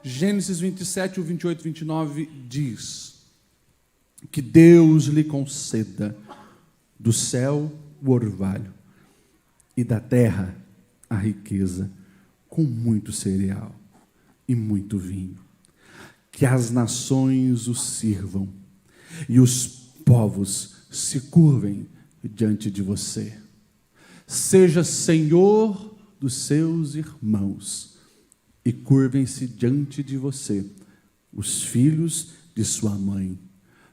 Gênesis 27, 28 e 29 diz que Deus lhe conceda do céu o orvalho e da terra a riqueza, com muito cereal e muito vinho. Que as nações o sirvam e os povos se curvem diante de você. Seja senhor dos seus irmãos e curvem-se diante de você os filhos de sua mãe.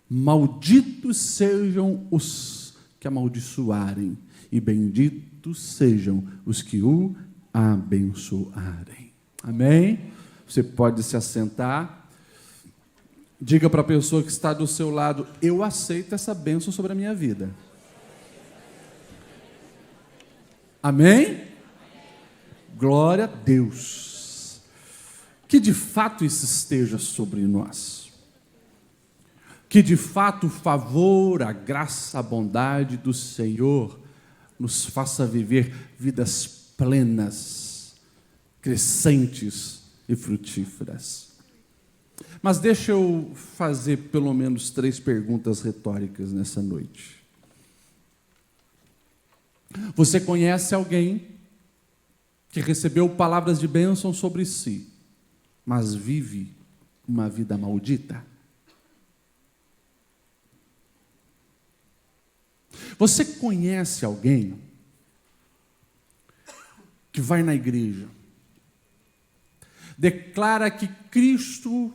Malditos sejam os que amaldiçoarem e benditos sejam os que o abençoarem. Amém? Você pode se assentar. Diga para a pessoa que está do seu lado: eu aceito essa bênção sobre a minha vida. Amém? Glória a Deus. Que de fato isso esteja sobre nós. Que de fato o favor, a graça, a bondade do Senhor nos faça viver vidas plenas, crescentes e frutíferas. Mas deixa eu fazer pelo menos 3 perguntas retóricas nessa noite. Você conhece alguém que recebeu palavras de bênção sobre si, mas vive uma vida maldita? Você conhece alguém que vai na igreja, declara que Cristo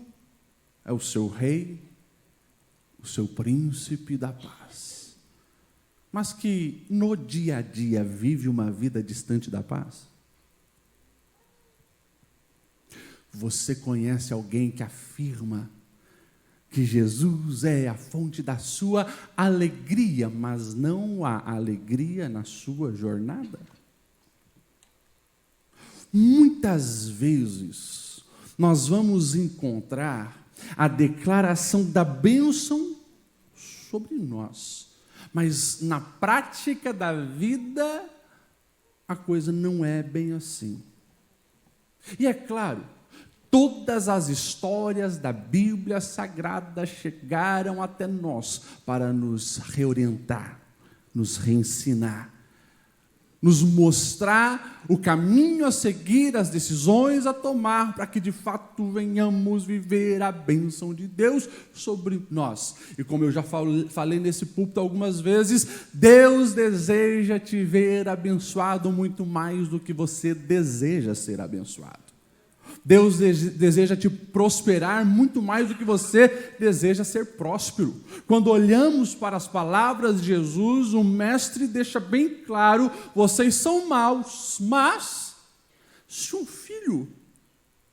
é o seu rei, o seu príncipe da paz, mas que no dia a dia vive uma vida distante da paz? Você conhece alguém que afirma que Jesus é a fonte da sua alegria, mas não há alegria na sua jornada? Muitas vezes nós vamos encontrar a declaração da bênção sobre nós, mas na prática da vida a coisa não é bem assim. E é claro, todas as histórias da Bíblia Sagrada chegaram até nós para nos reorientar, nos reensinar, nos mostrar o caminho a seguir, as decisões a tomar, para que de fato venhamos viver a bênção de Deus sobre nós. E como eu já falei nesse púlpito algumas vezes, Deus deseja te ver abençoado muito mais do que você deseja ser abençoado. Deus deseja te prosperar muito mais do que você deseja ser próspero. Quando olhamos para as palavras de Jesus, o Mestre deixa bem claro: vocês são maus, mas se um filho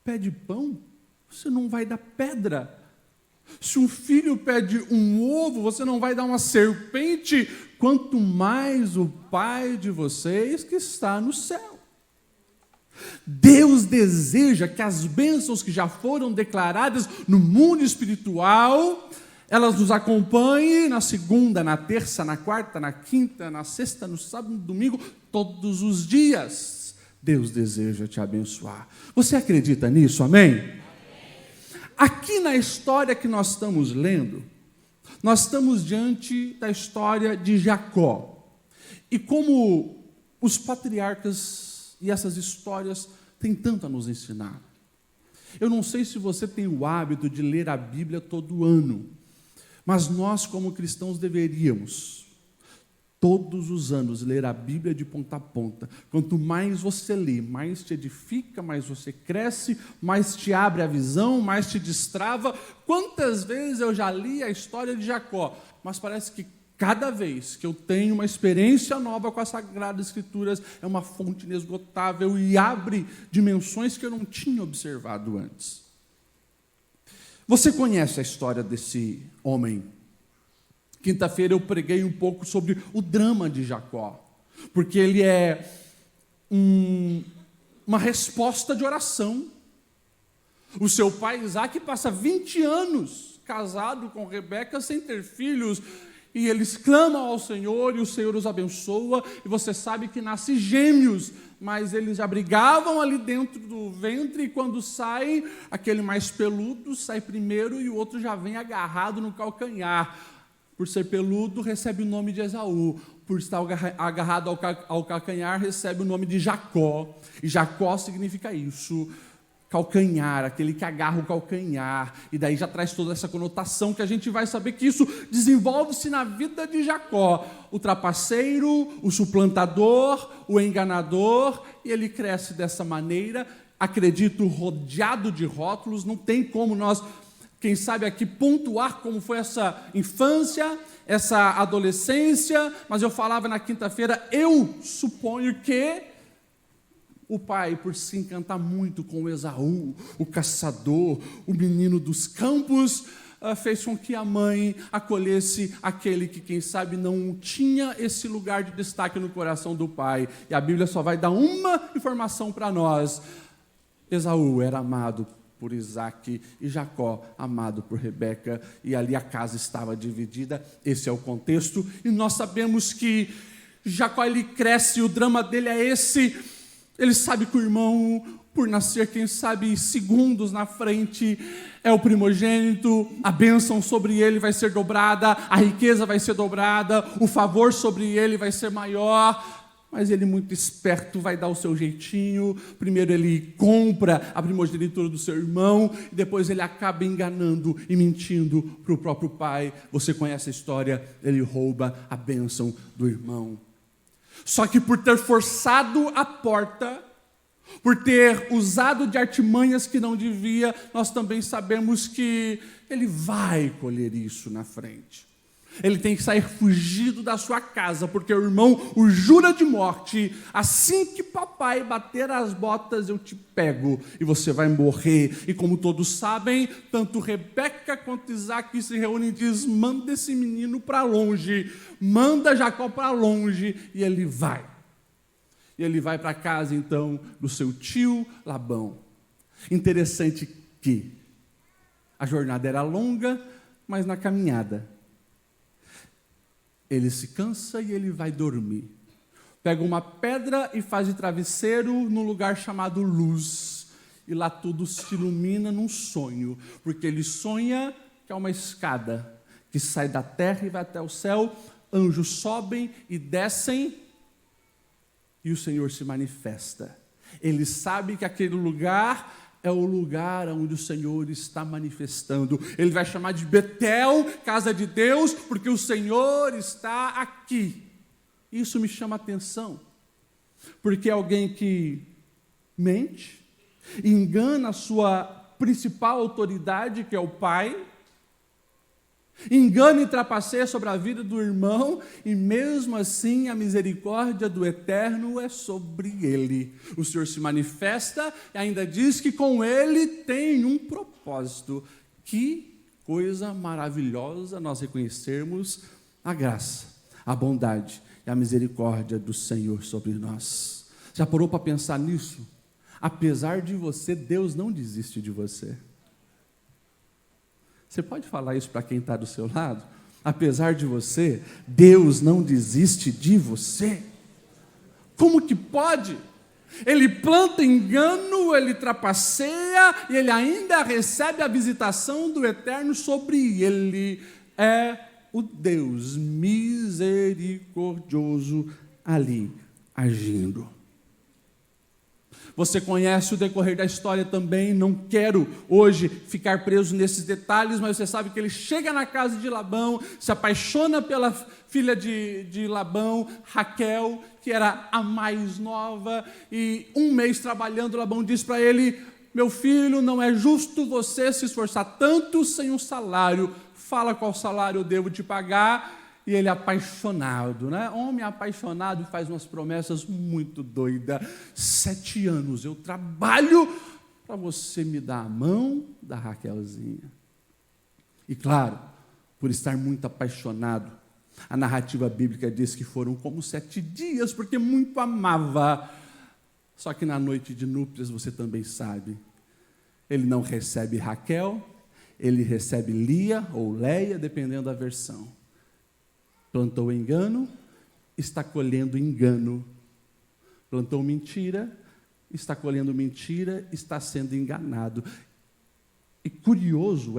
pede pão, você não vai dar pedra. Se um filho pede um ovo, você não vai dar uma serpente, quanto mais o Pai de vocês que está no céu. Deus deseja que as bênçãos que já foram declaradas no mundo espiritual, elas nos acompanhem na segunda, na terça, na quarta, na quinta, na sexta, no sábado, no domingo, todos os dias. Deus deseja te abençoar. Você acredita nisso, amém? Amém. Aqui na história que nós estamos lendo, nós estamos diante da história de Jacó. E como os patriarcas e essas histórias têm tanto a nos ensinar. Eu não sei se você tem o hábito de ler a Bíblia todo ano, mas nós, como cristãos, deveríamos, todos os anos, ler a Bíblia de ponta a ponta. Quanto mais você lê, mais te edifica, mais você cresce, mais te abre a visão, mais te destrava. Quantas vezes eu já li a história de Jacó, mas parece que cada vez que eu tenho uma experiência nova com as Sagradas Escrituras, é uma fonte inesgotável e abre dimensões que eu não tinha observado antes. Você conhece a história desse homem? Quinta-feira eu preguei um pouco sobre o drama de Jacó, porque ele é uma resposta de oração. O seu pai Isaac passa 20 anos casado com Rebeca sem ter filhos, e eles clamam ao Senhor, e o Senhor os abençoa, e você sabe que nasce gêmeos mas eles já brigavam ali dentro do ventre, e quando sai, aquele mais peludo sai primeiro e o outro já vem agarrado no calcanhar. Por ser peludo, recebe o nome de Esaú. Por estar agarrado ao calcanhar, recebe o nome de Jacó. E Jacó significa isso, calcanhar, aquele que agarra o calcanhar. E daí já traz toda essa conotação que a gente vai saber que isso desenvolve-se na vida de Jacó. O trapaceiro, o suplantador, o enganador, e ele cresce dessa maneira, acredito, rodeado de rótulos. Não tem como nós, quem sabe aqui, pontuar como foi essa infância, essa adolescência, mas eu falava na quinta-feira, eu suponho que o pai, por se encantar muito com Esaú, o caçador, o menino dos campos, fez com que a mãe acolhesse aquele que, quem sabe, não tinha esse lugar de destaque no coração do pai. E a Bíblia só vai dar uma informação para nós. Esaú era amado por Isaac e Jacó amado por Rebeca, e ali a casa estava dividida. Esse é o contexto, e nós sabemos que Jacó, ele cresce, e o drama dele é esse. Ele sabe que o irmão, por nascer, quem sabe, segundos na frente, é o primogênito, a bênção sobre ele vai ser dobrada, a riqueza vai ser dobrada, o favor sobre ele vai ser maior. Mas ele, muito esperto, vai dar o seu jeitinho. Primeiro ele compra a primogenitura do seu irmão, e depois ele acaba enganando e mentindo para o próprio pai. Você conhece a história, ele rouba a bênção do irmão. Só que por ter forçado a porta, por ter usado de artimanhas que não devia, nós também sabemos que ele vai colher isso na frente. Ele tem que sair fugido da sua casa, porque o irmão o jura de morte: assim que papai bater as botas, eu te pego e você vai morrer. E como todos sabem, tanto Rebeca quanto Isaac se reúnem e diz: manda esse menino para longe, manda Jacó para longe, e ele vai. E ele vai para a casa, então, do seu tio Labão. Interessante que a jornada era longa, mas na caminhada ele se cansa e ele vai dormir. Pega uma pedra e faz de travesseiro no lugar chamado Luz. E lá tudo se ilumina num sonho, porque ele sonha que é uma escada que sai da terra e vai até o céu. Anjos sobem e descem, e o Senhor se manifesta. Ele sabe que aquele lugar é o lugar onde o Senhor está manifestando. Ele vai chamar de Betel, casa de Deus, porque o Senhor está aqui. Isso me chama a atenção, porque é alguém que mente, engana a sua principal autoridade, que é o pai, engana e trapaceia sobre a vida do irmão, e mesmo assim a misericórdia do Eterno é sobre ele. O Senhor se manifesta e ainda diz que com ele tem um propósito. Que coisa maravilhosa nós reconhecermos a graça, a bondade e a misericórdia do Senhor sobre nós. Já parou para pensar nisso? Apesar de você, Deus não desiste de você. Você pode falar isso para quem está do seu lado? Apesar de você, Deus não desiste de você. Como que pode? Ele planta engano, ele trapaceia, e ele ainda recebe a visitação do Eterno sobre ele. É o Deus misericordioso ali agindo. Você conhece o decorrer da história também, não quero hoje ficar preso nesses detalhes, mas você sabe que ele chega na casa de Labão, se apaixona pela filha de Labão, Raquel, que era a mais nova, e um mês trabalhando, Labão diz para ele: meu filho, não é justo você se esforçar tanto sem um salário, fala qual salário eu devo te pagar. E ele é apaixonado, né? Homem apaixonado faz umas promessas muito doidas. 7 anos eu trabalho para você me dar a mão da Raquelzinha. E claro, por estar muito apaixonado, a narrativa bíblica diz que foram como 7 dias, porque muito amava. Só que na noite de núpcias, você também sabe, ele não recebe Raquel, ele recebe Lia ou Leia, dependendo da versão. Plantou engano, está colhendo engano. Plantou mentira, está colhendo mentira, está sendo enganado. E curioso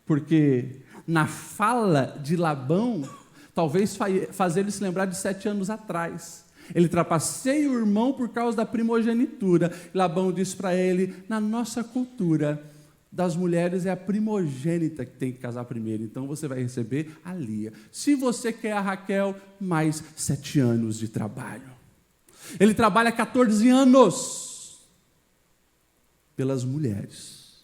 porque na fala de Labão, talvez fazer ele se lembrar de 7 anos atrás. Ele trapaceia o irmão por causa da primogenitura. Labão diz para ele, na nossa cultura, das mulheres é a primogênita que tem que casar primeiro, então você vai receber a Lia. Se você quer a Raquel, mais 7 anos de trabalho. Ele trabalha 14 anos pelas mulheres.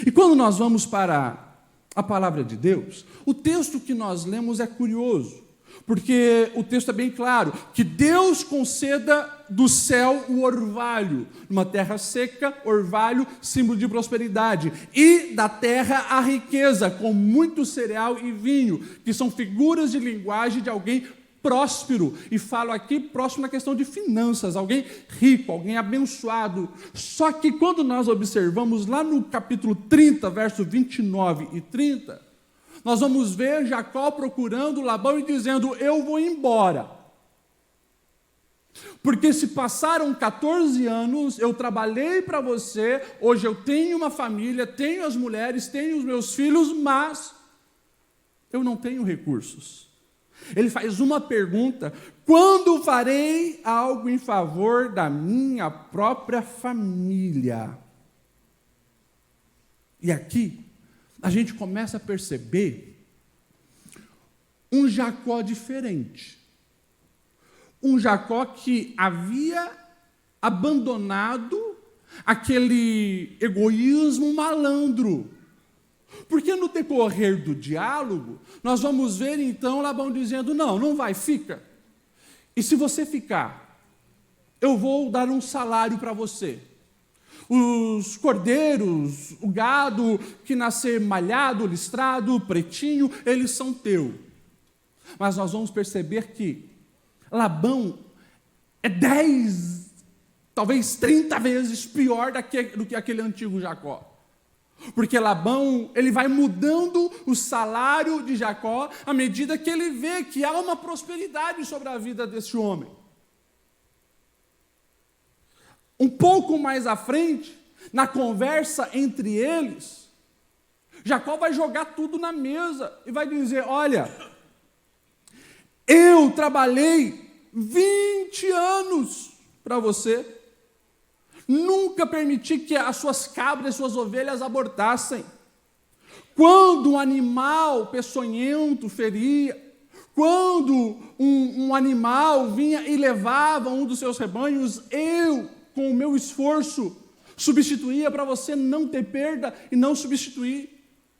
E quando nós vamos para a palavra de Deus, o texto que nós lemos é curioso, porque o texto é bem claro, que Deus conceda do céu o orvalho, numa terra seca, orvalho, símbolo de prosperidade, e da terra a riqueza, com muito cereal e vinho, que são figuras de linguagem de alguém próspero, e falo aqui próximo na questão de finanças, alguém rico, alguém abençoado. Só que quando nós observamos lá no capítulo 30, verso 29 e 30, nós vamos ver Jacó procurando Labão e dizendo, eu vou embora. Porque se passaram 14 anos, eu trabalhei para você, hoje eu tenho uma família, tenho as mulheres, tenho os meus filhos, mas eu não tenho recursos. Ele faz uma pergunta, quando farei algo em favor da minha própria família? E aqui, a gente começa a perceber um Jacó diferente. Um Jacó que havia abandonado aquele egoísmo malandro. Porque no decorrer do diálogo, nós vamos ver então Labão dizendo, não vai, fica. E se você ficar, eu vou dar um salário para você. Os cordeiros, o gado que nascer malhado, listrado, pretinho, eles são teu. Mas nós vamos perceber que Labão é 10, talvez 30 vezes pior do que aquele antigo Jacó. Porque Labão, ele vai mudando o salário de Jacó à medida que ele vê que há uma prosperidade sobre a vida desse homem. Um pouco mais à frente, na conversa entre eles, Jacó vai jogar tudo na mesa e vai dizer, olha, eu trabalhei 20 anos para você, nunca permiti que as suas cabras, as suas ovelhas abortassem. Quando um animal peçonhento feria, quando um animal vinha e levava um dos seus rebanhos, eu, com o meu esforço, substituía para você não ter perda e não substituir,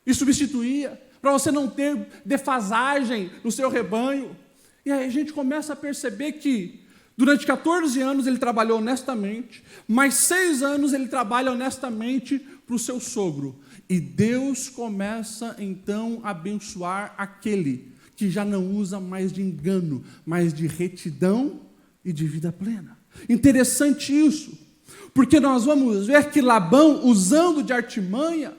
e substituía, para você não ter defasagem no seu rebanho. E aí a gente começa a perceber que durante 14 anos ele trabalhou honestamente, mais 6 anos ele trabalha honestamente para o seu sogro. E Deus começa então a abençoar aquele que já não usa mais de engano, mas de retidão e de vida plena. Interessante isso, porque nós vamos ver que Labão, usando de artimanha,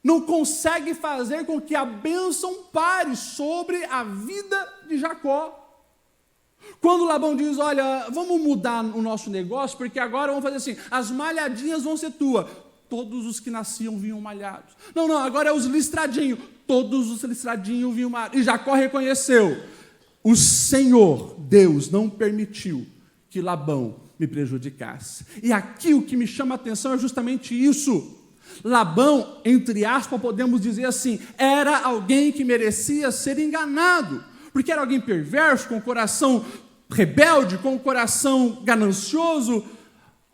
não consegue fazer com que a bênção pare sobre a vida de Jacó. Quando Labão diz, olha, vamos mudar o nosso negócio, porque agora vamos fazer assim, as malhadinhas vão ser tuas. Todos os que nasciam vinham malhados. Não, agora é os listradinhos. Todos os listradinhos vinham malhados. E Jacó reconheceu, o Senhor, Deus, não permitiu que Labão me prejudicasse. E aqui o que me chama a atenção é justamente isso. Labão, entre aspas, podemos dizer assim, era alguém que merecia ser enganado. Porque era alguém perverso, com o coração rebelde, com o coração ganancioso.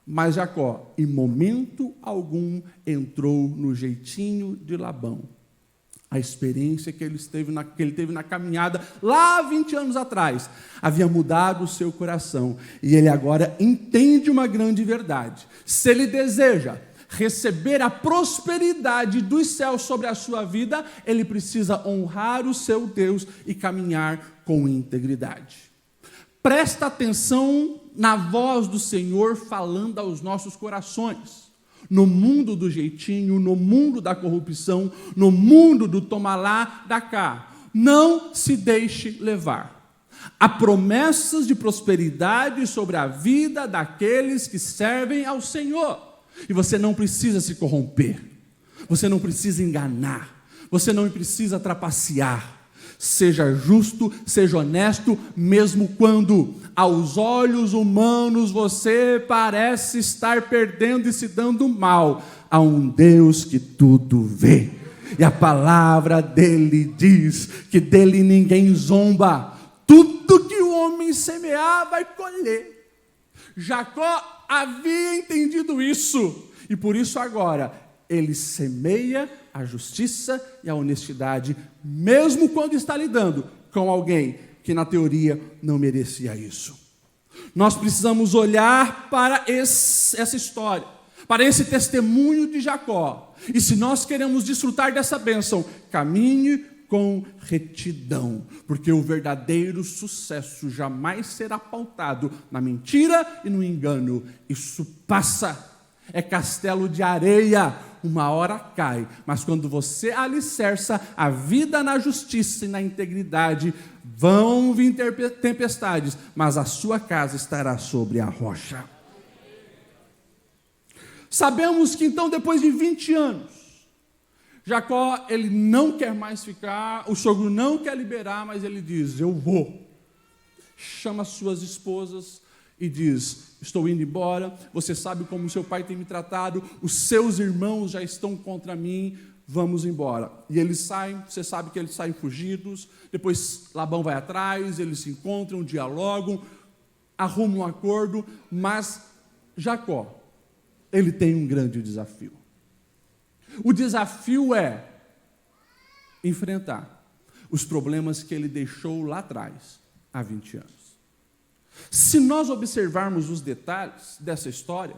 Mas Jacó, em momento algum, entrou no jeitinho de Labão. A experiência que ele teve na caminhada, lá 20 anos atrás, havia mudado o seu coração. E ele agora entende uma grande verdade. Se ele deseja receber a prosperidade dos céus sobre a sua vida, ele precisa honrar o seu Deus e caminhar com integridade. Presta atenção na voz do Senhor falando aos nossos corações. No mundo do jeitinho, no mundo da corrupção, no mundo do toma lá, dá cá. Não se deixe levar. Há promessas de prosperidade sobre a vida daqueles que servem ao Senhor. E você não precisa se corromper. Você não precisa enganar. Você não precisa trapacear. Seja justo, seja honesto, mesmo quando, aos olhos humanos, você parece estar perdendo e se dando mal. Há um Deus que tudo vê. E a palavra dele diz que dele ninguém zomba. Tudo que o homem semear vai colher. Jacó havia entendido isso. E por isso agora, ele semeia a justiça e a honestidade, mesmo quando está lidando com alguém que na teoria não merecia isso. Nós precisamos olhar para essa história, para esse testemunho de Jacó. E se nós queremos desfrutar dessa bênção, caminhe com retidão, porque o verdadeiro sucesso jamais será pautado na mentira e no engano. Isso passa. É castelo de areia, uma hora cai, mas quando você alicerça a vida na justiça e na integridade, vão vir tempestades, mas a sua casa estará sobre a rocha. Sabemos que então, depois de 20 anos, Jacó, ele não quer mais ficar, o sogro não quer liberar, mas ele diz, eu vou. Chama suas esposas e diz, estou indo embora, você sabe como seu pai tem me tratado, os seus irmãos já estão contra mim, vamos embora. E eles saem, você sabe que eles saem fugidos, depois Labão vai atrás, eles se encontram, dialogam, arrumam um acordo, mas Jacó, ele tem um grande desafio. O desafio é enfrentar os problemas que ele deixou lá atrás, há 20 anos. Se nós observarmos os detalhes dessa história,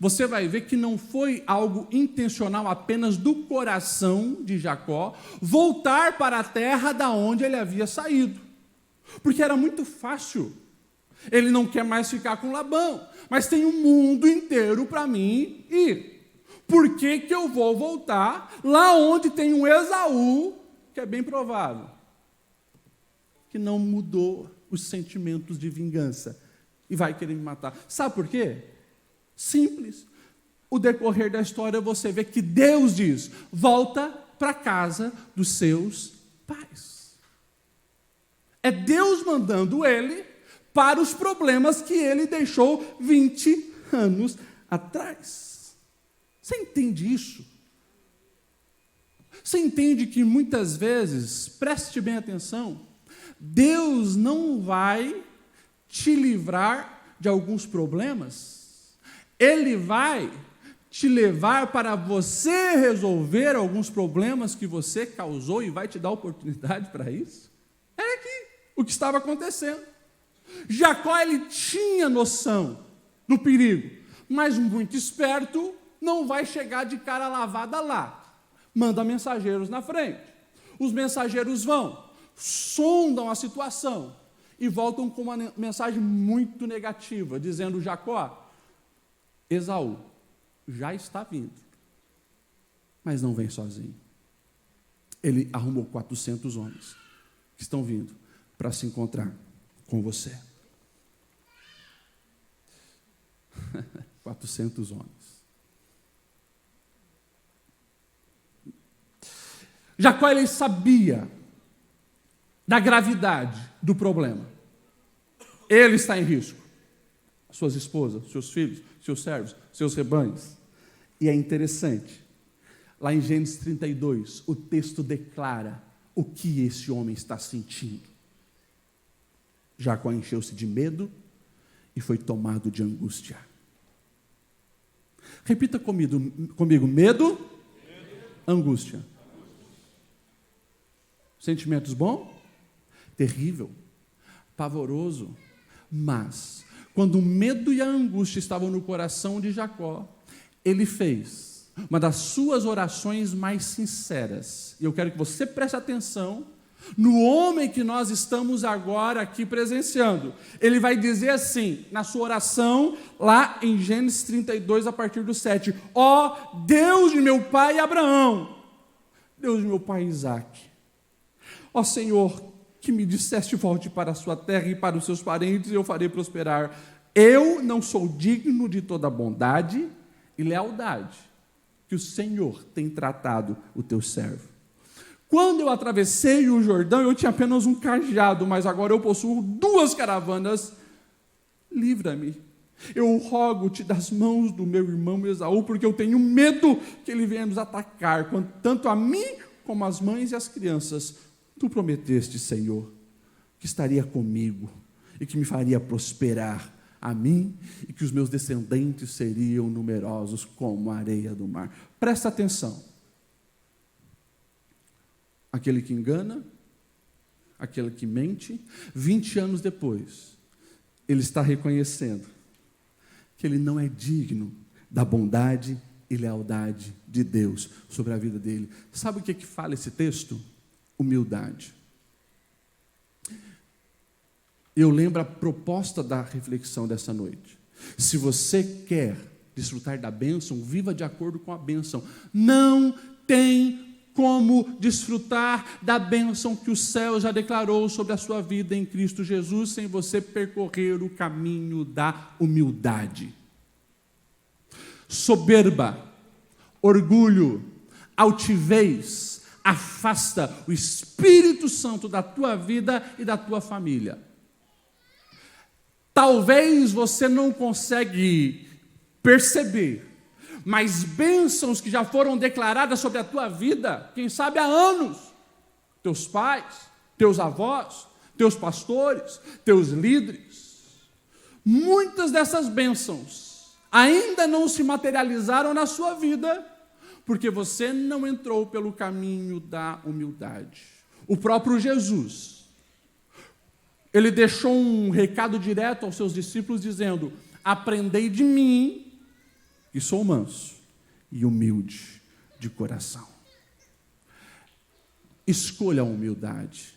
você vai ver que não foi algo intencional apenas do coração de Jacó voltar para a terra da onde ele havia saído. Porque era muito fácil. Ele não quer mais ficar com Labão, mas tem um mundo inteiro para mim ir. Por que que eu vou voltar lá onde tem um Esaú, que é bem provável que não mudou os sentimentos de vingança e vai querer me matar? Sabe por quê? Simples. O decorrer da história você vê que Deus diz, volta para a casa dos seus pais. É Deus mandando ele para os problemas que ele deixou 20 anos atrás. Você entende isso? Você entende que muitas vezes, preste bem atenção, Deus não vai te livrar de alguns problemas, Ele vai te levar para você resolver alguns problemas que você causou e vai te dar oportunidade para isso. Era aqui o que estava acontecendo. Jacó, ele tinha noção do perigo, mas muito esperto, não vai chegar de cara lavada lá. Manda mensageiros na frente. Os mensageiros vão, sondam a situação e voltam com uma mensagem muito negativa, dizendo, Jacó, Esaú já está vindo, mas não vem sozinho. Ele arrumou 400 homens que estão vindo para se encontrar com você. 400 homens. Jacó, ele sabia da gravidade do problema. Ele está em risco. Suas esposas, seus filhos, seus servos, seus rebanhos. E é interessante, lá em Gênesis 32, o texto declara o que esse homem está sentindo. Jacó encheu-se de medo e foi tomado de angústia. Repita comigo, medo, angústia. Sentimentos bons? Terrível, pavoroso. Mas, quando o medo e a angústia estavam no coração de Jacó, ele fez uma das suas orações mais sinceras. E eu quero que você preste atenção no homem que nós estamos agora aqui presenciando. Ele vai dizer assim, na sua oração, lá em Gênesis 32, a partir do 7. Ó Deus de meu pai Abraão, Deus de meu pai Isaque, ó Senhor, que me disseste: volte para a sua terra e para os seus parentes, e eu farei prosperar. Eu não sou digno de toda a bondade e lealdade que o Senhor tem tratado o teu servo. Quando eu atravessei o Jordão, eu tinha apenas um cajado, mas agora eu possuo 2 caravanas. Livra-me. Eu rogo-te das mãos do meu irmão Esaú, porque eu tenho medo que ele venha nos atacar, tanto a mim como as mães e as crianças. Tu prometeste, Senhor, que estaria comigo e que me faria prosperar a mim e que os meus descendentes seriam numerosos como a areia do mar. Presta atenção. Aquele que engana, aquele que mente, 20 anos depois, ele está reconhecendo que ele não é digno da bondade e lealdade de Deus sobre a vida dele. Sabe o que fala esse texto? Humildade. Eu lembro a proposta da reflexão dessa noite. Se você quer desfrutar da bênção, viva de acordo com a bênção. Não tem como desfrutar da bênção que o céu já declarou sobre a sua vida em Cristo Jesus, sem você percorrer o caminho da humildade. Soberba, orgulho, altivez, afasta o Espírito Santo da tua vida e da tua família. Talvez você não consegue perceber, mas bênçãos que já foram declaradas sobre a tua vida, quem sabe há anos, teus pais, teus avós, teus pastores, teus líderes, muitas dessas bênçãos ainda não se materializaram na sua vida, porque você não entrou pelo caminho da humildade. O próprio Jesus, ele deixou um recado direto aos seus discípulos, dizendo: aprendei de mim, que sou manso e humilde de coração. Escolha a humildade.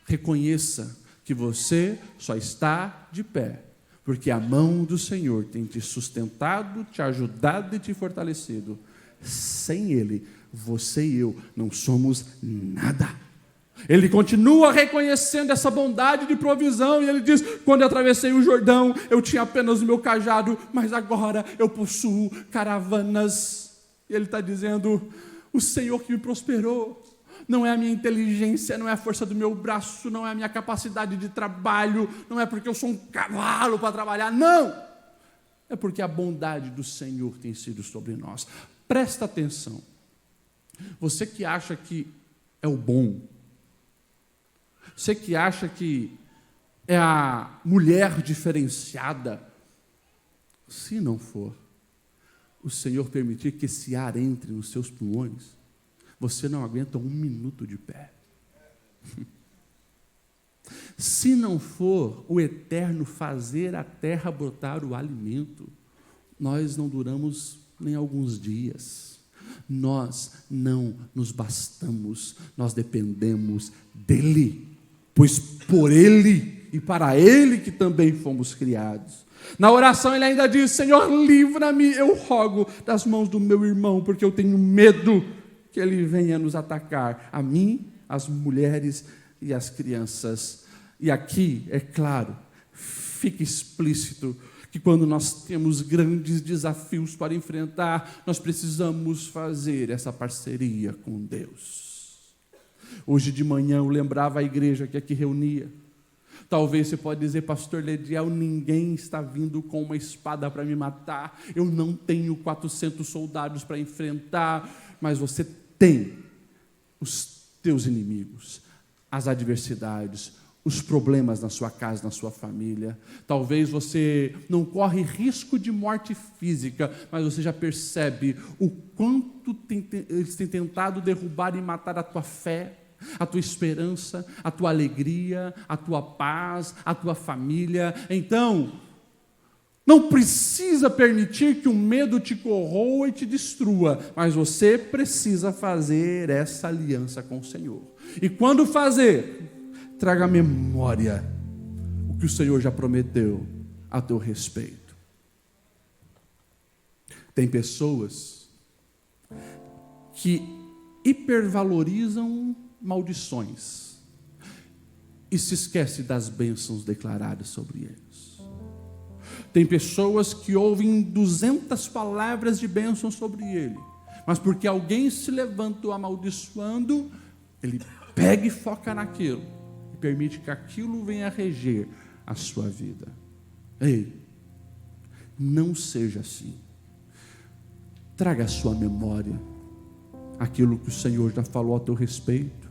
Reconheça que você só está de pé porque a mão do Senhor tem te sustentado, te ajudado e te fortalecido. Sem Ele, você e eu não somos nada. Ele continua reconhecendo essa bondade de provisão, e ele diz: quando eu atravessei o Jordão, eu tinha apenas o meu cajado, mas agora eu possuo caravanas. E ele está dizendo: o Senhor que me prosperou, não é a minha inteligência, não é a força do meu braço, não é a minha capacidade de trabalho, não é porque eu sou um cavalo para trabalhar, não! É porque a bondade do Senhor tem sido sobre nós. Presta atenção. Você que acha que é o bom, você que acha que é a mulher diferenciada, se não for, o Senhor permitir que esse ar entre nos seus pulmões, você não aguenta 1 minuto de pé. Se não for o Eterno fazer a terra brotar o alimento, nós não duramos nem alguns dias. Nós não nos bastamos, nós dependemos dEle, pois por Ele e para Ele que também fomos criados. Na oração ele ainda diz: Senhor, livra-me, eu rogo, das mãos do meu irmão, porque eu tenho medo que ele venha nos atacar, a mim, as mulheres e as crianças. E aqui, é claro, fica explícito que quando nós temos grandes desafios para enfrentar, nós precisamos fazer essa parceria com Deus. Hoje de manhã eu lembrava a igreja que aqui reunia. Talvez você pode dizer: pastor Lediel, ninguém está vindo com uma espada para me matar, eu não tenho 400 soldados para enfrentar, mas você tem os teus inimigos, as adversidades, os problemas na sua casa, na sua família. Talvez você não corre risco de morte física, mas você já percebe o quanto eles têm tentado derrubar e matar a tua fé, a tua esperança, a tua alegria, a tua paz, a tua família. Então, não precisa permitir que o medo te corroa e te destrua, mas você precisa fazer essa aliança com o Senhor. E quando fazer, traga à memória o que o Senhor já prometeu a teu respeito. Tem pessoas que hipervalorizam maldições. e se esquece das bênçãos declaradas sobre eles. Tem pessoas que ouvem 200 palavras de bênção sobre ele, mas porque alguém se levanta amaldiçoando, ele pega e foca naquilo, e permite que aquilo venha a reger a sua vida. Ei, não seja assim. Traga à sua memória aquilo que o Senhor já falou a teu respeito,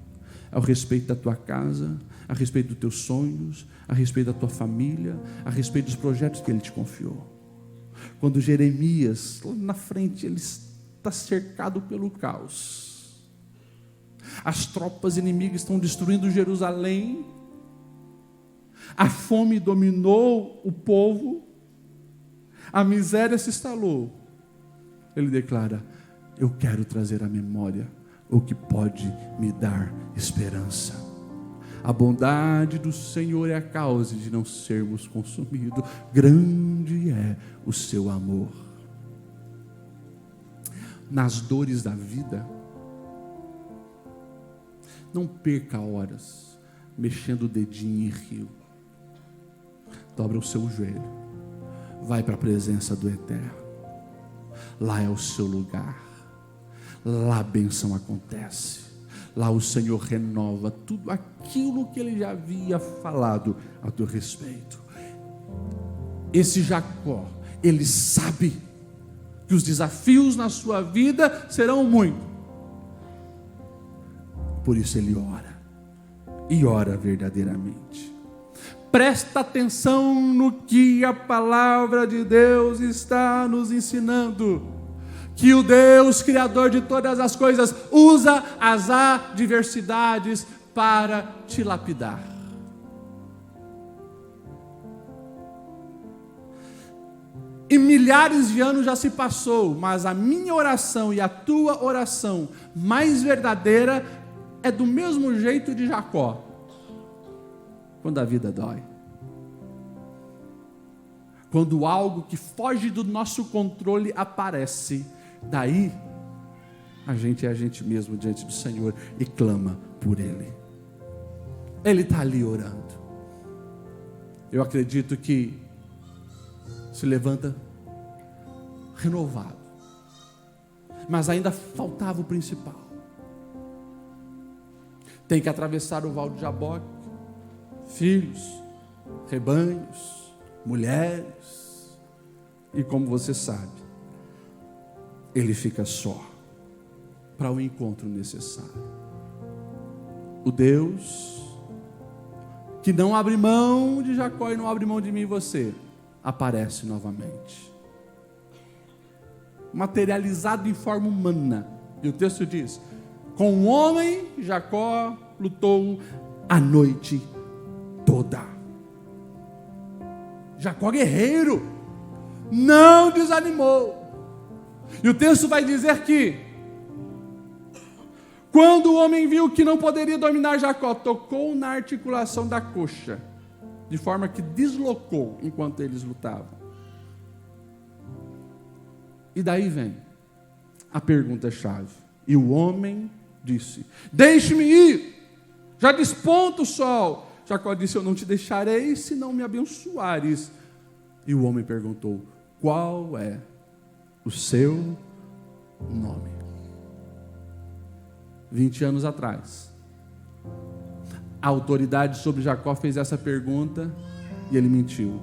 ao respeito da tua casa, a respeito dos teus sonhos, a respeito da tua família, a respeito dos projetos que Ele te confiou. Quando Jeremias, lá na frente, ele está cercado pelo caos. As tropas inimigas estão destruindo Jerusalém. A fome dominou o povo. A miséria se instalou. Ele declara: eu quero trazer à memória o que pode me dar esperança. A bondade do Senhor é a causa de não sermos consumidos. Grande é o seu amor. Nas dores da vida, não perca horas mexendo o dedinho em rio. Dobra o seu joelho. Vai para a presença do Eterno. Lá é o seu lugar. Lá a bênção acontece. Lá o Senhor renova tudo aquilo que Ele já havia falado a teu respeito. Esse Jacó, ele sabe que os desafios na sua vida serão muitos. Por isso ele ora. E ora verdadeiramente. Presta atenção no que a palavra de Deus está nos ensinando. Que o Deus Criador de todas as coisas usa as adversidades para te lapidar. E milhares de anos já se passou, mas a minha oração e a tua oração mais verdadeira é do mesmo jeito de Jacó. Quando a vida dói. Quando algo que foge do nosso controle aparece, daí a gente é a gente mesmo diante do Senhor e clama por Ele. Ele está ali orando. Eu acredito que se levanta renovado, mas ainda faltava o principal. Tem que atravessar o Val de Jaboque, filhos, rebanhos, mulheres, e como você sabe, ele fica só para o encontro necessário. O Deus que não abre mão de Jacó e não abre mão de mim e você, aparece novamente, materializado em forma humana. E o texto diz: com o homem Jacó lutou a noite toda. Jacó guerreiro, não desanimou. E o texto vai dizer que quando o homem viu que não poderia dominar Jacó, tocou na articulação da coxa, de forma que deslocou enquanto eles lutavam. E daí vem a pergunta-chave. E o homem disse: deixe-me ir, já desponta o sol. Jacó disse: eu não te deixarei se não me abençoares. E o homem perguntou: qual é o seu nome? 20 anos atrás, a autoridade sobre Jacó fez essa pergunta e ele mentiu: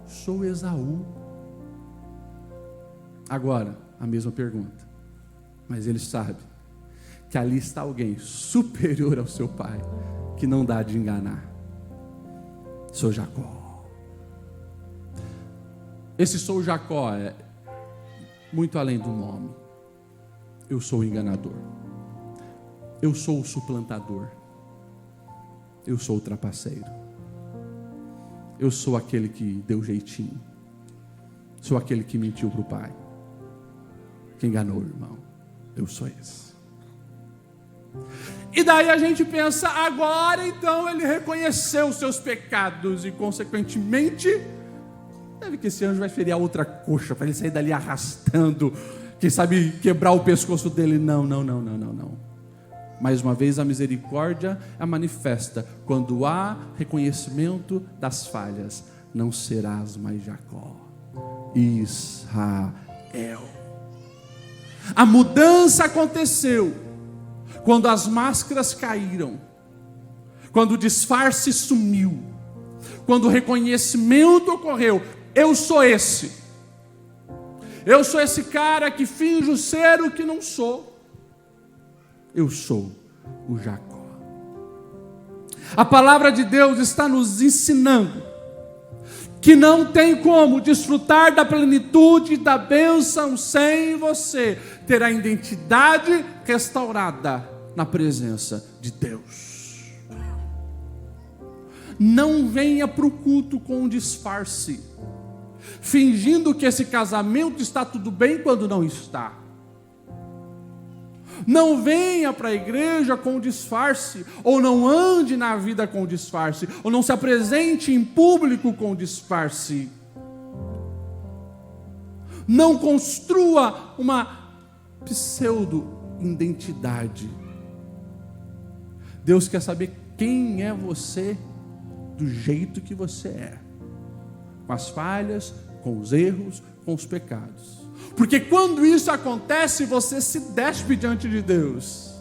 sou Esaú. Agora, a mesma pergunta, mas ele sabe que ali está alguém superior ao seu pai, que não dá de enganar. Sou Jacó. Esse sou Jacó é muito além do nome. Eu sou o enganador. Eu sou o suplantador. Eu sou o trapaceiro. Eu sou aquele que deu jeitinho. Sou aquele que mentiu para o pai, que enganou o irmão. Eu sou esse. E daí a gente pensa: agora então ele reconheceu os seus pecados e consequentemente deve que esse anjo vai ferir a outra coxa para ele sair dali arrastando, quem sabe quebrar o pescoço dele. Não. Mais uma vez, a misericórdia é manifesta quando há reconhecimento das falhas. Não serás mais Jacó, Israel. A mudança aconteceu quando as máscaras caíram, quando o disfarce sumiu, quando o reconhecimento ocorreu. Eu sou esse cara que finjo ser o que não sou. Eu sou o Jacó. A palavra de Deus está nos ensinando que não tem como desfrutar da plenitude da bênção sem você ter a identidade restaurada na presença de Deus. Não venha para o culto com um disfarce, fingindo que esse casamento está tudo bem quando não está. Não venha para a igreja com disfarce, ou não ande na vida com disfarce, ou não se apresente em público com disfarce. Não construa uma pseudo-identidade. Deus quer saber quem é você do jeito que você é, com as falhas, com os erros, com os pecados. Porque quando isso acontece, você se despe diante de Deus.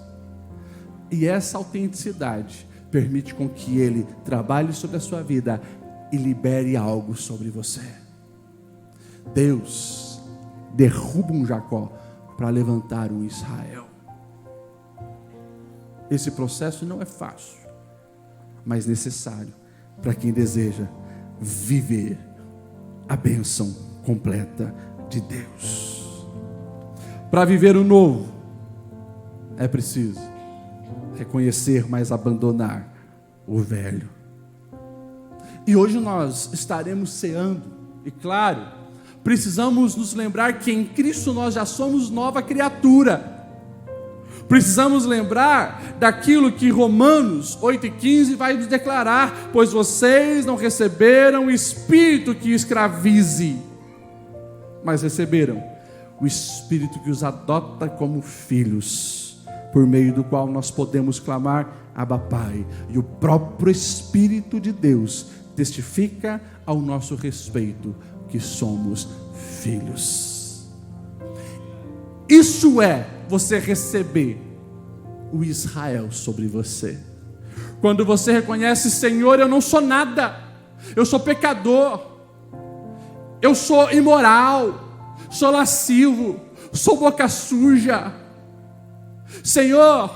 E essa autenticidade permite com que Ele trabalhe sobre a sua vida e libere algo sobre você. Deus derruba um Jacó para levantar um Israel. Esse processo não é fácil, mas necessário para quem deseja viver a bênção completa de Deus. Para viver o novo, é preciso reconhecer, mas abandonar o velho. E hoje nós estaremos ceando, e claro, precisamos nos lembrar que em Cristo nós já somos nova criatura. Precisamos lembrar daquilo que Romanos 8,15 vai nos declarar: pois vocês não receberam o espírito que escravize, mas receberam o Espírito que os adota como filhos, por meio do qual nós podemos clamar: Abba, Pai. E o próprio Espírito de Deus testifica ao nosso respeito que somos filhos. Isso é você receber o Israel sobre você. Quando você reconhece: Senhor, eu não sou nada, eu sou pecador, eu sou imoral, sou lascivo, sou boca suja. Senhor,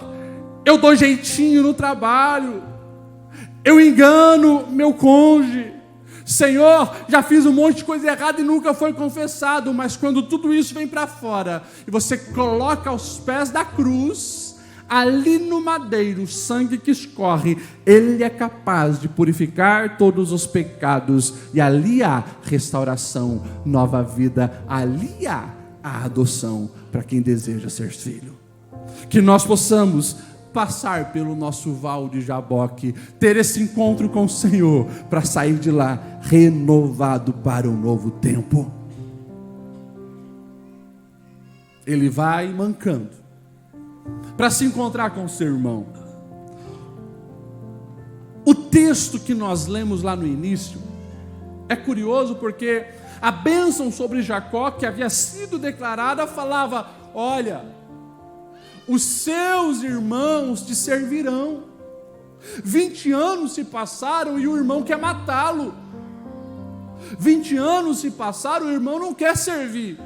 eu dou jeitinho no trabalho, eu engano meu cônjuge. Senhor, já fiz um monte de coisa errada e nunca foi confessado. Mas quando tudo isso vem para fora e você coloca aos pés da cruz, ali no madeiro, o sangue que escorre, Ele é capaz de purificar todos os pecados, e ali há restauração, nova vida, ali há a adoção para quem deseja ser filho. Que nós possamos passar pelo nosso val de Jaboque, ter esse encontro com o Senhor, para sair de lá renovado para um novo tempo. Ele vai mancando para se encontrar com o seu irmão. O texto que nós lemos lá no início é curioso, porque a bênção sobre Jacó que havia sido declarada falava: olha, os seus irmãos te servirão. 20 anos se passaram e o irmão quer matá-lo. 20 anos se passaram e o irmão não quer servir.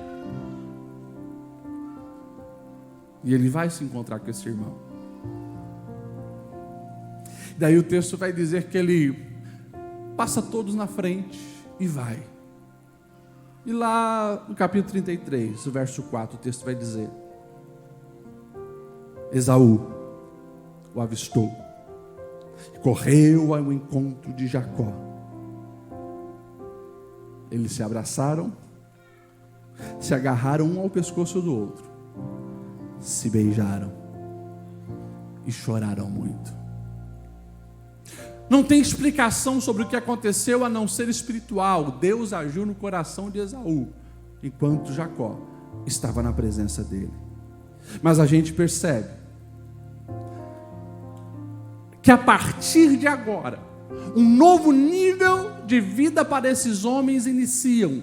E ele vai se encontrar com esse irmão. Daí o texto vai dizer que ele passa todos na frente e vai. E lá no capítulo 33, o verso 4, o texto vai dizer: Esaú o avistou, correu ao encontro de Jacó. Eles se abraçaram, se agarraram um ao pescoço do outro, se beijaram e choraram muito. Não tem explicação sobre o que aconteceu a não ser espiritual. Deus agiu no coração de Esaú, enquanto Jacó estava na presença dele. Mas a gente percebe que a partir de agora, um novo nível de vida para esses homens iniciam,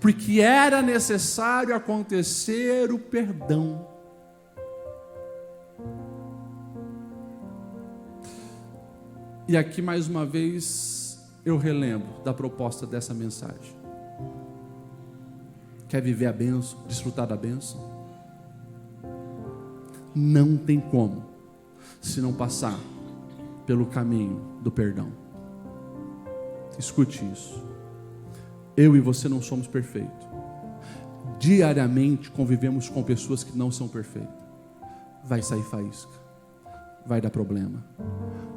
porque era necessário acontecer o perdão. E aqui mais uma vez eu relembro da proposta dessa mensagem. Quer viver a bênção, desfrutar da bênção? Não tem como, se não passar pelo caminho do perdão. Escute isso. Eu e você não somos perfeitos. Diariamente convivemos com pessoas que não são perfeitas. Vai sair faísca, vai dar problema,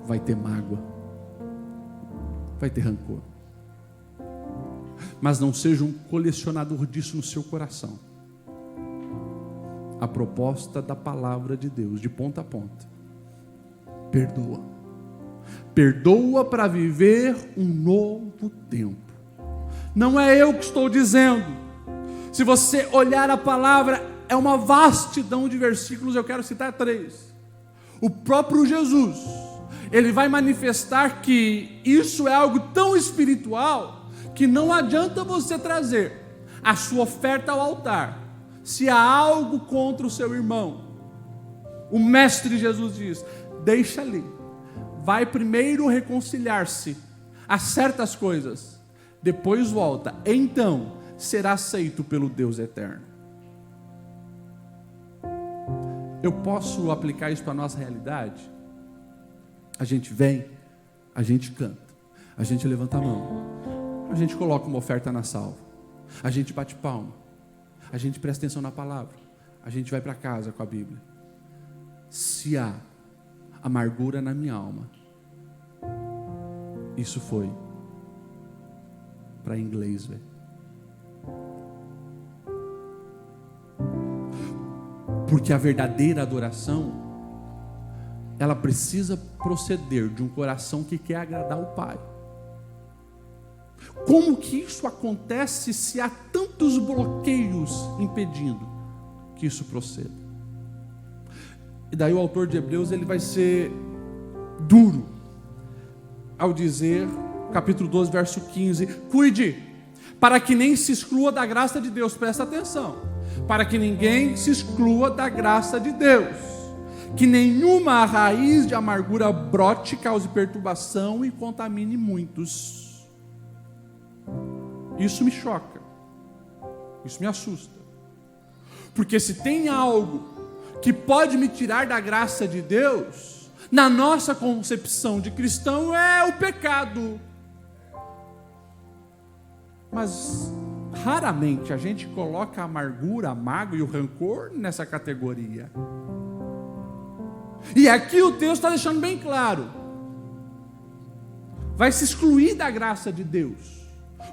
vai ter mágoa, vai ter rancor. Mas não seja um colecionador disso no seu coração. A proposta da palavra de Deus, de ponta a ponta: perdoa. Perdoa para viver um novo tempo. Não é eu que estou dizendo. Se você olhar a palavra, é uma vastidão de versículos, eu quero citar 3. O próprio Jesus, ele vai manifestar que isso é algo tão espiritual que não adianta você trazer a sua oferta ao altar se há algo contra o seu irmão. O mestre Jesus diz: deixa ali, vai primeiro reconciliar-se a certas coisas, depois volta, então será aceito pelo Deus eterno. Eu posso aplicar isso para a nossa realidade? A gente vem, a gente canta, a gente levanta a mão, a gente coloca uma oferta na salva, a gente bate palma, a gente presta atenção na palavra, a gente vai para casa com a Bíblia. Se há amargura na minha alma, isso foi para inglês, velho. Porque a verdadeira adoração, ela precisa proceder de um coração que quer agradar o Pai. Como que isso acontece se há tantos bloqueios impedindo que isso proceda? E daí o autor de Hebreus, ele vai ser duro ao dizer, capítulo 12, verso 15: cuide, para que nem se exclua da graça de Deus. Presta atenção. Para que ninguém se exclua da graça de Deus, que nenhuma raiz de amargura brote, cause perturbação e contamine muitos. Isso me choca, isso me assusta, porque se tem algo que pode me tirar da graça de Deus, na nossa concepção de cristão, é o pecado. Mas raramente a gente coloca a amargura, a mágoa e o rancor nessa categoria. E aqui o texto está deixando bem claro: vai se excluir da graça de Deus,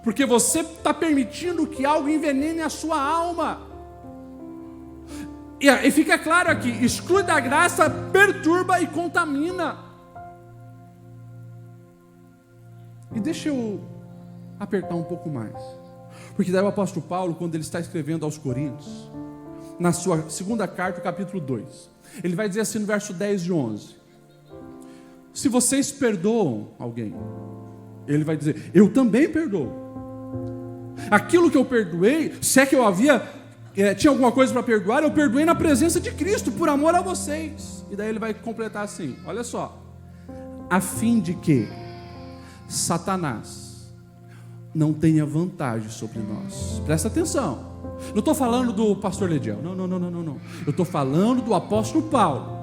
porque você está permitindo que algo envenene a sua alma. E fica claro aqui: exclui da graça, perturba e contamina. E deixa eu apertar um pouco mais, porque daí o apóstolo Paulo, quando ele está escrevendo aos Coríntios, na sua segunda carta, capítulo 2, ele vai dizer assim no verso 10 e 11: se vocês perdoam alguém, ele vai dizer, eu também perdoo. Aquilo que eu perdoei, se é que eu tinha alguma coisa para perdoar, eu perdoei na presença de Cristo, por amor a vocês. E daí ele vai completar assim, olha só: a fim de que Satanás não tenha vantagem sobre nós. Presta atenção. Não estou falando do pastor Lediel. Não. Eu estou falando do apóstolo Paulo.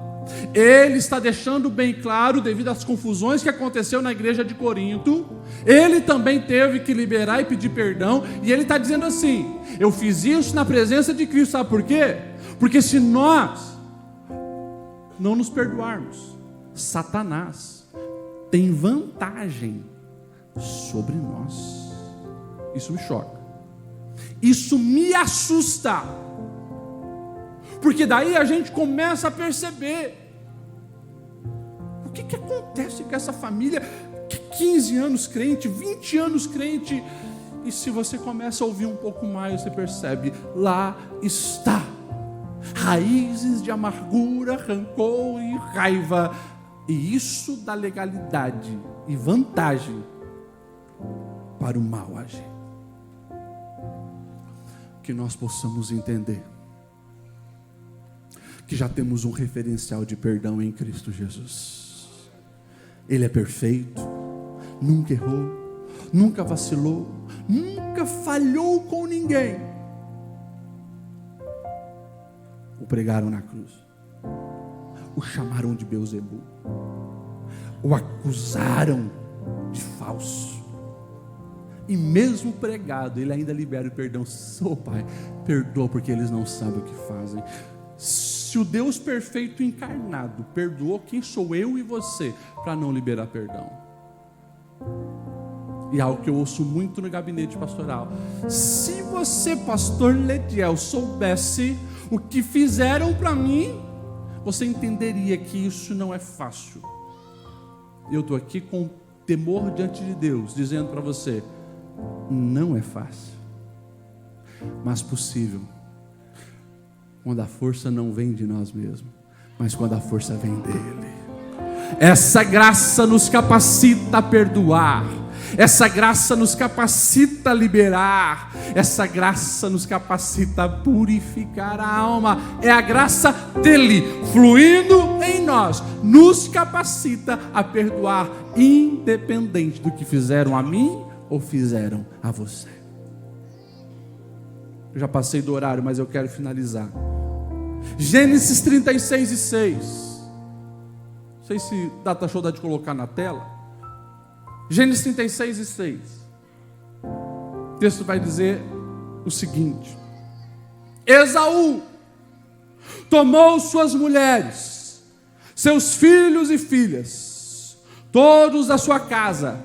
Ele está deixando bem claro, devido às confusões que aconteceu na igreja de Corinto, ele também teve que liberar e pedir perdão. E ele está dizendo assim: eu fiz isso na presença de Cristo. Sabe por quê? Porque se nós não nos perdoarmos, Satanás tem vantagem sobre nós. Isso me choca, isso me assusta, porque daí a gente começa a perceber o que acontece com essa família que 15 anos crente, 20 anos crente, e se você começa a ouvir um pouco mais, você percebe, lá está raízes de amargura, rancor e raiva E isso dá legalidade e vantagem para o mal agir. Que nós possamos entender que já temos um referencial de perdão em Cristo Jesus. Ele é perfeito, nunca errou, nunca vacilou, nunca falhou com ninguém. O pregaram na cruz, o chamaram de Beelzebul, o acusaram de falso, e mesmo pregado, ele ainda libera o perdão. Pai, perdoa porque eles não sabem o que fazem. Se o Deus perfeito encarnado perdoou, quem sou eu e você para não liberar perdão? E algo que eu ouço muito no gabinete pastoral: se você, pastor Lediel, soubesse o que fizeram para mim, você entenderia que isso não é fácil. Eu estou aqui com temor diante de Deus, dizendo para você: não é fácil, mas possível, quando a força não vem de nós mesmos, mas quando a força vem dele. Essa graça nos capacita a perdoar, essa graça nos capacita a liberar, essa graça nos capacita a purificar a alma. É a graça dele fluindo em nós, nos capacita a perdoar, independente do que fizeram a mim ou fizeram a você. Eu já passei do horário, mas eu quero finalizar. Gênesis 36:6. Não sei se data show dá de colocar na tela. Gênesis 36:6. O texto vai dizer o seguinte: Esaú tomou suas mulheres, seus filhos e filhas, todos da sua casa,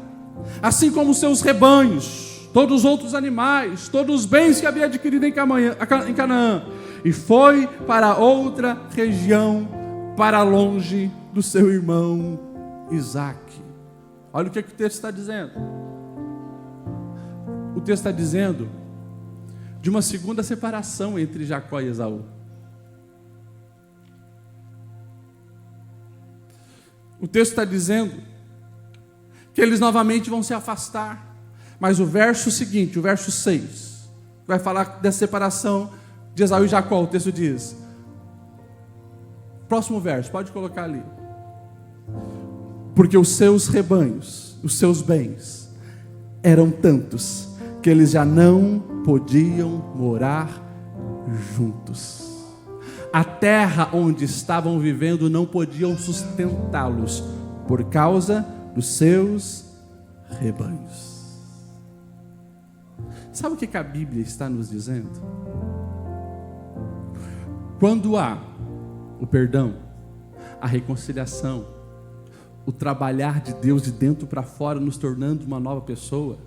assim como seus rebanhos, todos os outros animais, todos os bens que havia adquirido em Canaã, e foi para outra região, para longe do seu irmão Isaque. Olha o que o texto está dizendo. O texto está dizendo de uma segunda separação entre Jacó e Esaú. O texto está dizendo que eles novamente vão se afastar. Mas o verso seguinte, o verso 6, vai falar dessa separação de Esaú e Jacó. O texto diz, próximo verso, pode colocar ali: porque os seus rebanhos, os seus bens, eram tantos que eles já não podiam morar juntos. A terra onde estavam vivendo não podiam sustentá-los por causa dos seus rebanhos. Sabe o que a Bíblia está nos dizendo? Quando há o perdão, a reconciliação, o trabalhar de Deus de dentro para fora, nos tornando uma nova pessoa,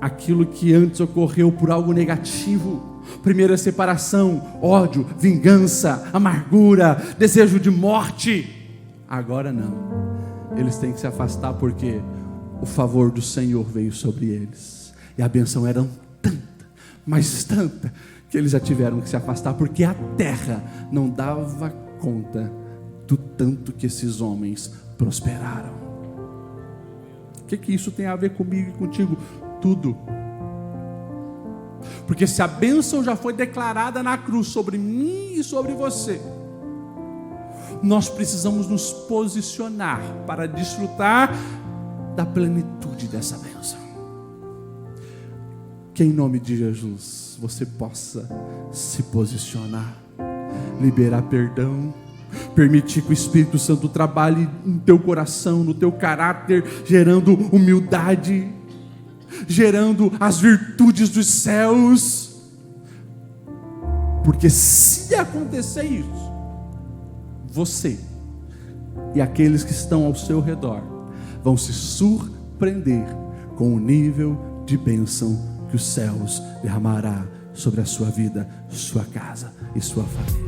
aquilo que antes ocorreu por algo negativo, primeira separação, ódio, vingança, amargura, desejo de morte, agora não, eles têm que se afastar, porque o favor do Senhor veio sobre eles, e a bênção era tanta, mas tanta, que eles já tiveram que se afastar, porque a terra não dava conta do tanto que esses homens prosperaram. O que isso tem a ver comigo e contigo? Tudo. Porque se a bênção já foi declarada na cruz sobre mim e sobre você, nós precisamos nos posicionar para desfrutar da plenitude dessa bênção. Que em nome de Jesus você possa se posicionar, liberar perdão, permitir que o Espírito Santo trabalhe no teu coração, no teu caráter, gerando humildade, gerando as virtudes dos céus. Porque se acontecer isso, você e aqueles que estão ao seu redor vão se surpreender com o nível de bênção que os céus derramará sobre a sua vida, sua casa e sua família.